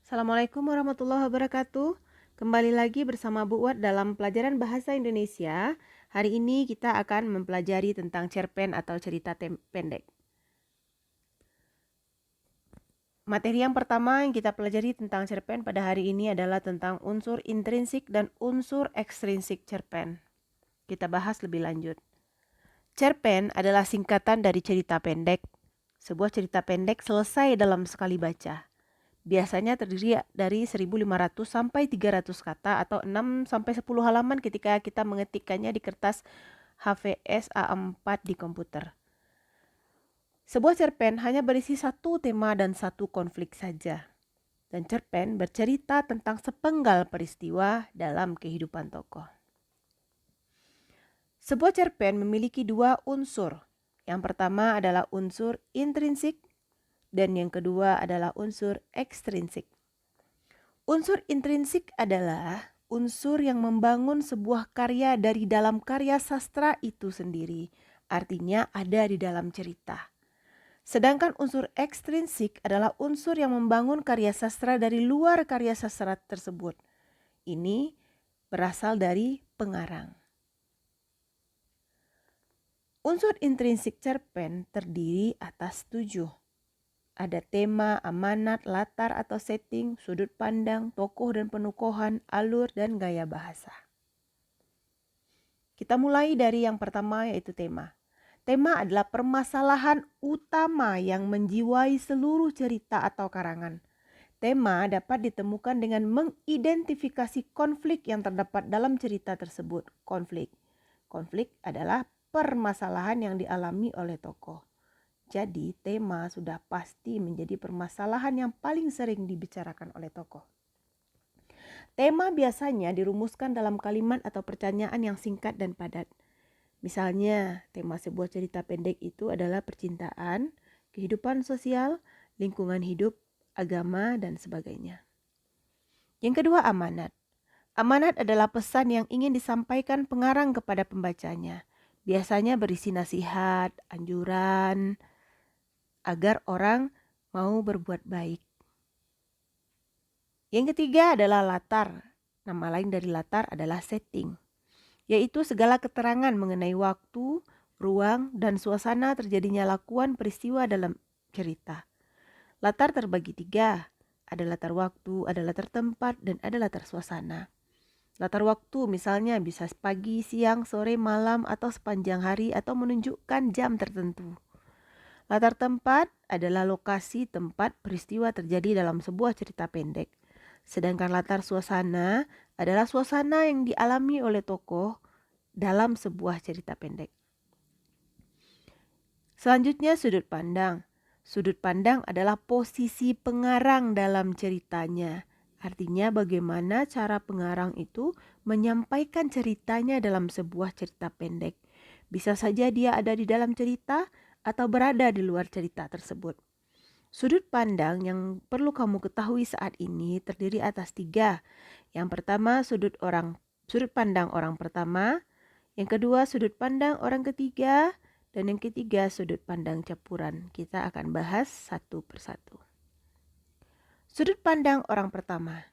Assalamualaikum warahmatullahi wabarakatuh. Kembali lagi bersama Bu Wat dalam pelajaran bahasa Indonesia. Hari ini kita akan mempelajari tentang cerpen atau cerita pendek. Materi yang pertama yang kita pelajari tentang cerpen pada hari ini adalah tentang unsur intrinsik dan unsur ekstrinsik cerpen. Kita bahas lebih lanjut. Cerpen adalah singkatan dari cerita pendek. Sebuah cerita pendek selesai dalam sekali baca. Biasanya terdiri dari 1.500 sampai 300 kata atau 6 sampai 10 halaman ketika kita mengetikkannya di kertas HVS A4 di komputer. Sebuah cerpen hanya berisi satu tema dan satu konflik saja. Dan cerpen bercerita tentang sepenggal peristiwa dalam kehidupan tokoh. Sebuah cerpen memiliki dua unsur. Yang pertama adalah unsur intrinsik dan yang kedua adalah unsur ekstrinsik. Unsur intrinsik adalah unsur yang membangun sebuah karya dari dalam karya sastra itu sendiri, artinya ada di dalam cerita. Sedangkan unsur ekstrinsik adalah unsur yang membangun karya sastra dari luar karya sastra tersebut. Ini berasal dari pengarang. Unsur intrinsik cerpen terdiri atas 7. Ada tema, amanat, latar atau setting, sudut pandang, tokoh dan penukohan, alur, dan gaya bahasa. Kita mulai dari yang pertama yaitu tema. Tema adalah permasalahan utama yang menjiwai seluruh cerita atau karangan. Tema dapat ditemukan dengan mengidentifikasi konflik yang terdapat dalam cerita tersebut. Konflik adalah permasalahan yang dialami oleh tokoh. Jadi tema sudah pasti menjadi permasalahan yang paling sering dibicarakan oleh tokoh. Tema biasanya dirumuskan dalam kalimat atau pertanyaan yang singkat dan padat. Misalnya, tema sebuah cerita pendek itu adalah percintaan, kehidupan sosial, lingkungan hidup, agama, dan sebagainya. Yang kedua, amanat. Amanat adalah pesan yang ingin disampaikan pengarang kepada pembacanya. Biasanya berisi nasihat, anjuran, agar orang mau berbuat baik. Yang ketiga adalah latar. Nama lain dari latar adalah setting, yaitu segala keterangan mengenai waktu, ruang, dan suasana terjadinya lakuan peristiwa dalam cerita. Latar terbagi 3, ada latar waktu, ada latar tempat, dan ada latar suasana. Latar waktu misalnya bisa pagi, siang, sore, malam, atau sepanjang hari atau menunjukkan jam tertentu. Latar tempat adalah lokasi tempat peristiwa terjadi dalam sebuah cerita pendek. Sedangkan latar suasana adalah suasana yang dialami oleh tokoh dalam sebuah cerita pendek. Selanjutnya sudut pandang. Sudut pandang adalah posisi pengarang dalam ceritanya. Artinya bagaimana cara pengarang itu menyampaikan ceritanya dalam sebuah cerita pendek. Bisa saja dia ada di dalam cerita atau berada di luar cerita tersebut. Sudut pandang yang perlu kamu ketahui saat ini terdiri atas 3. Yang pertama sudut pandang orang pertama, yang kedua sudut pandang orang ketiga, dan yang ketiga sudut pandang campuran. Kita akan bahas satu persatu. Sudut pandang orang pertama.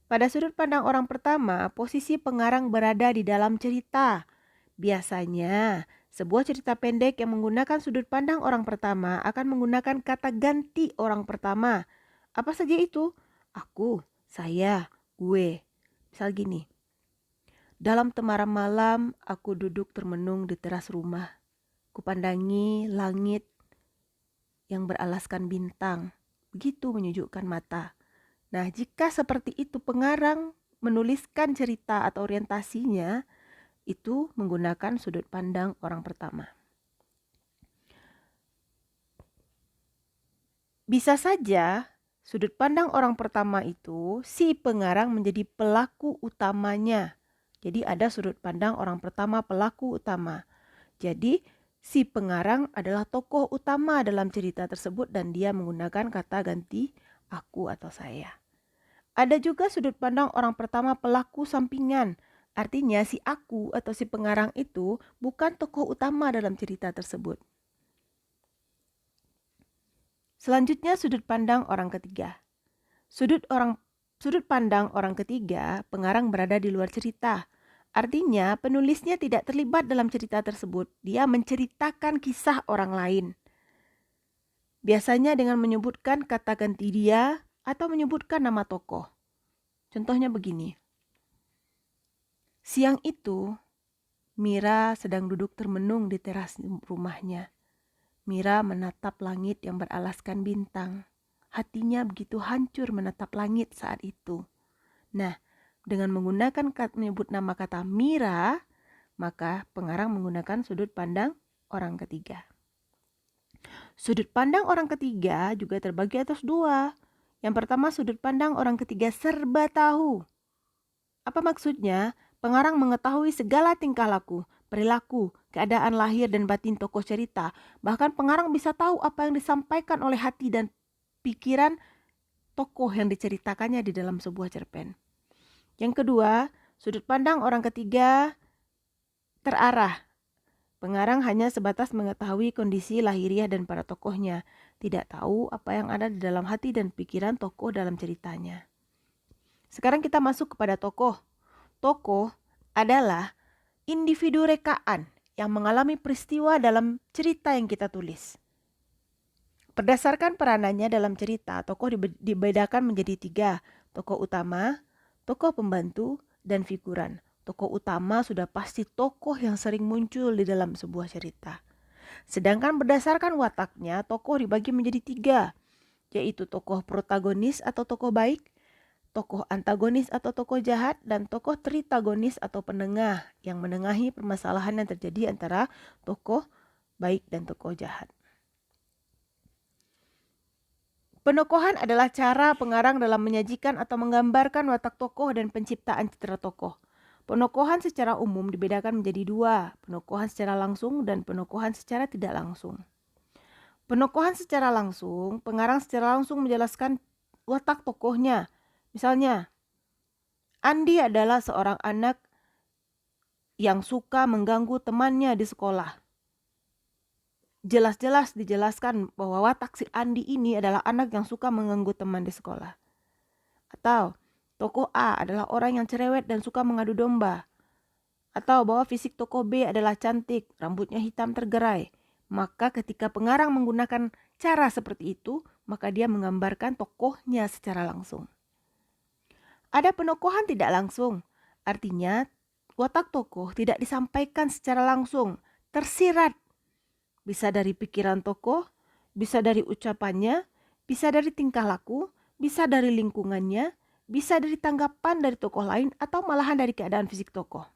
Pada sudut pandang orang pertama, posisi pengarang berada di dalam cerita. Biasanya, sebuah cerita pendek yang menggunakan sudut pandang orang pertama akan menggunakan kata ganti orang pertama. Apa saja itu? Aku, saya, gue. Misal gini. Dalam temaram malam, aku duduk termenung di teras rumah. Kupandangi langit yang beralaskan bintang. Begitu menyejukkan mata. Nah, jika seperti itu pengarang menuliskan cerita atau orientasinya, itu menggunakan sudut pandang orang pertama. Bisa saja sudut pandang orang pertama itu si pengarang menjadi pelaku utamanya. Jadi ada sudut pandang orang pertama pelaku utama. Jadi si pengarang adalah tokoh utama dalam cerita tersebut dan dia menggunakan kata ganti aku atau saya. Ada juga sudut pandang orang pertama pelaku sampingan. Artinya si aku atau si pengarang itu bukan tokoh utama dalam cerita tersebut. Selanjutnya sudut pandang orang ketiga. Sudut pandang orang ketiga, pengarang berada di luar cerita. Artinya, penulisnya tidak terlibat dalam cerita tersebut. Dia menceritakan kisah orang lain. Biasanya dengan menyebutkan kata ganti dia atau menyebutkan nama tokoh. Contohnya begini. Siang itu, Mira sedang duduk termenung di teras rumahnya. Mira menatap langit yang beralaskan bintang. Hatinya begitu hancur menatap langit saat itu. Nah, dengan menggunakan menyebut nama kata Mira, maka pengarang menggunakan sudut pandang orang ketiga. Sudut pandang orang ketiga juga terbagi atas dua. Yang pertama, sudut pandang orang ketiga serba tahu. Apa maksudnya? Pengarang mengetahui segala tingkah laku, perilaku, keadaan lahir dan batin tokoh cerita. Bahkan pengarang bisa tahu apa yang disampaikan oleh hati dan pikiran tokoh yang diceritakannya di dalam sebuah cerpen. Yang kedua, sudut pandang orang ketiga terarah. Pengarang hanya sebatas mengetahui kondisi lahiriah dan para tokohnya, tidak tahu apa yang ada di dalam hati dan pikiran tokoh dalam ceritanya. Sekarang kita masuk kepada tokoh. Tokoh adalah individu rekaan yang mengalami peristiwa dalam cerita yang kita tulis. Berdasarkan peranannya dalam cerita, tokoh dibedakan menjadi tiga, tokoh utama, tokoh pembantu, dan figuran. Tokoh utama sudah pasti tokoh yang sering muncul di dalam sebuah cerita. Sedangkan berdasarkan wataknya, tokoh dibagi menjadi tiga, yaitu tokoh protagonis atau tokoh baik, tokoh antagonis atau tokoh jahat, dan tokoh tritagonis atau penengah yang menengahi permasalahan yang terjadi antara tokoh baik dan tokoh jahat. Penokohan adalah cara pengarang dalam menyajikan atau menggambarkan watak tokoh dan penciptaan citra tokoh. Penokohan secara umum dibedakan menjadi dua, penokohan secara langsung dan penokohan secara tidak langsung. Penokohan secara langsung, pengarang secara langsung menjelaskan watak tokohnya. Misalnya, Andi adalah seorang anak yang suka mengganggu temannya di sekolah. Jelas-jelas dijelaskan bahwa watak si Andi ini adalah anak yang suka mengganggu teman di sekolah. Atau tokoh A adalah orang yang cerewet dan suka mengadu domba. Atau bahwa fisik tokoh B adalah cantik, rambutnya hitam tergerai. Maka ketika pengarang menggunakan cara seperti itu, maka dia menggambarkan tokohnya secara langsung. Ada penokohan tidak langsung, artinya watak tokoh tidak disampaikan secara langsung, tersirat. Bisa dari pikiran tokoh, bisa dari ucapannya, bisa dari tingkah laku, bisa dari lingkungannya, bisa dari tanggapan dari tokoh lain, atau malahan dari keadaan fisik tokoh.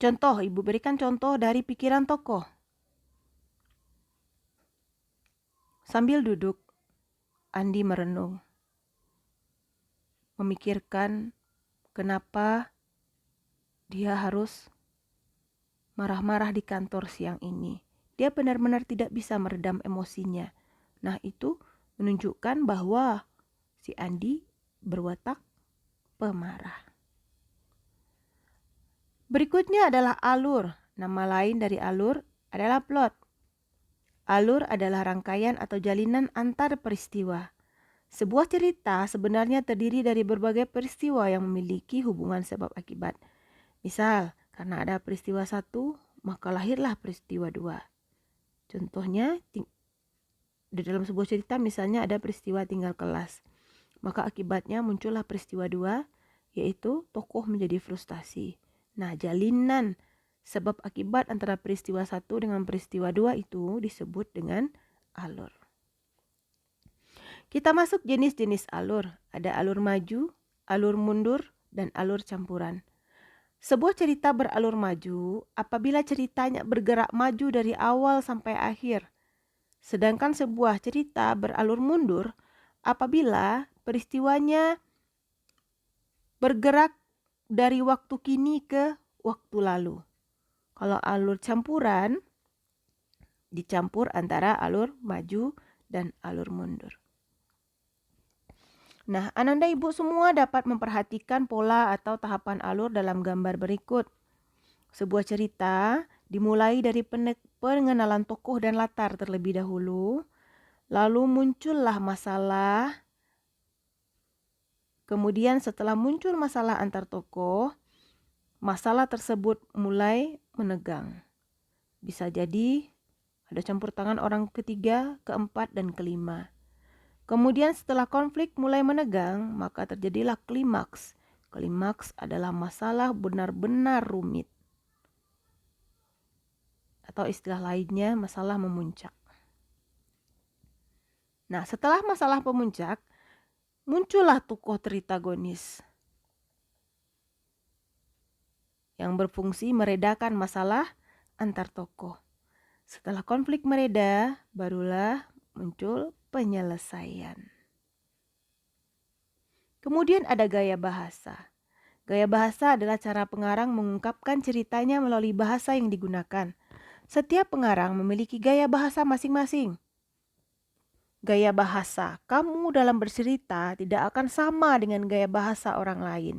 Contoh, Ibu berikan contoh dari pikiran tokoh. Sambil duduk, Andi merenung. Memikirkan kenapa dia harus marah-marah di kantor siang ini. Dia benar-benar tidak bisa meredam emosinya. Nah, itu menunjukkan bahwa si Andi berwatak pemarah. Berikutnya adalah alur. Nama lain dari alur adalah plot. Alur adalah rangkaian atau jalinan antar peristiwa. Sebuah cerita sebenarnya terdiri dari berbagai peristiwa yang memiliki hubungan sebab akibat. Misal, karena ada peristiwa satu, maka lahirlah peristiwa dua. Contohnya, di dalam sebuah cerita misalnya ada peristiwa tinggal kelas. Maka akibatnya muncullah peristiwa dua, yaitu tokoh menjadi frustasi. Nah, jalinan sebab akibat antara peristiwa satu dengan peristiwa dua itu disebut dengan alur. Kita masuk jenis-jenis alur. Ada alur maju, alur mundur, dan alur campuran. Sebuah cerita beralur maju apabila ceritanya bergerak maju dari awal sampai akhir. Sedangkan sebuah cerita beralur mundur apabila peristiwanya bergerak dari waktu kini ke waktu lalu. Kalau alur campuran, dicampur antara alur maju dan alur mundur. Nah, Ananda Ibu semua dapat memperhatikan pola atau tahapan alur dalam gambar berikut. Sebuah cerita dimulai dari pengenalan tokoh dan latar terlebih dahulu, lalu muncullah masalah, Kemudian setelah muncul masalah antar tokoh, masalah tersebut mulai menegang. Bisa jadi ada campur tangan orang ketiga, keempat, dan kelima. Kemudian setelah konflik mulai menegang, maka terjadilah klimaks. Klimaks adalah masalah benar-benar rumit. Atau istilah lainnya, masalah memuncak. Nah, setelah masalah pemuncak, muncullah tokoh tritagonis yang berfungsi meredakan masalah antar tokoh. Setelah konflik mereda, barulah muncul penyelesaian. Kemudian ada gaya bahasa. Gaya bahasa adalah cara pengarang mengungkapkan ceritanya melalui bahasa yang digunakan. Setiap pengarang memiliki gaya bahasa masing-masing. Gaya bahasa kamu dalam bercerita tidak akan sama dengan gaya bahasa orang lain.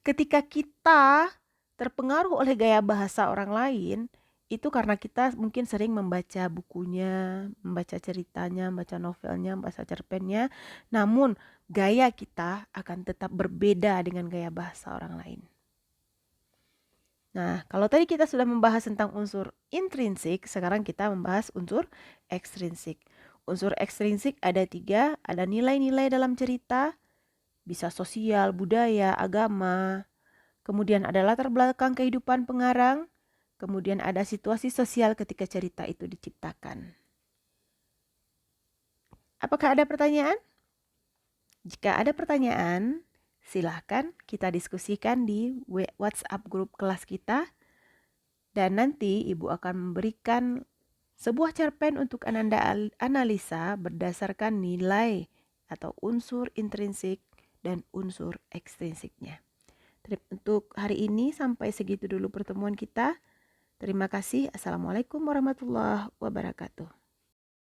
Ketika kita terpengaruh oleh gaya bahasa orang lain, itu karena kita mungkin sering membaca bukunya, membaca ceritanya, membaca novelnya, membaca cerpennya. Namun gaya kita akan tetap berbeda dengan gaya bahasa orang lain. Nah, kalau tadi kita sudah membahas tentang unsur intrinsik, sekarang kita membahas unsur ekstrinsik. Unsur ekstrinsik ada 3, ada nilai-nilai dalam cerita, bisa sosial, budaya, agama. Kemudian ada latar belakang kehidupan pengarang, kemudian ada situasi sosial ketika cerita itu diciptakan. Apakah ada pertanyaan? Jika ada pertanyaan, silahkan kita diskusikan di WhatsApp grup kelas kita. Dan nanti Ibu akan memberikan sebuah cerpen untuk Ananda analisa berdasarkan nilai atau unsur intrinsik dan unsur ekstrinsiknya. Untuk hari ini sampai segitu dulu pertemuan kita. Terima kasih. Assalamualaikum warahmatullahi wabarakatuh.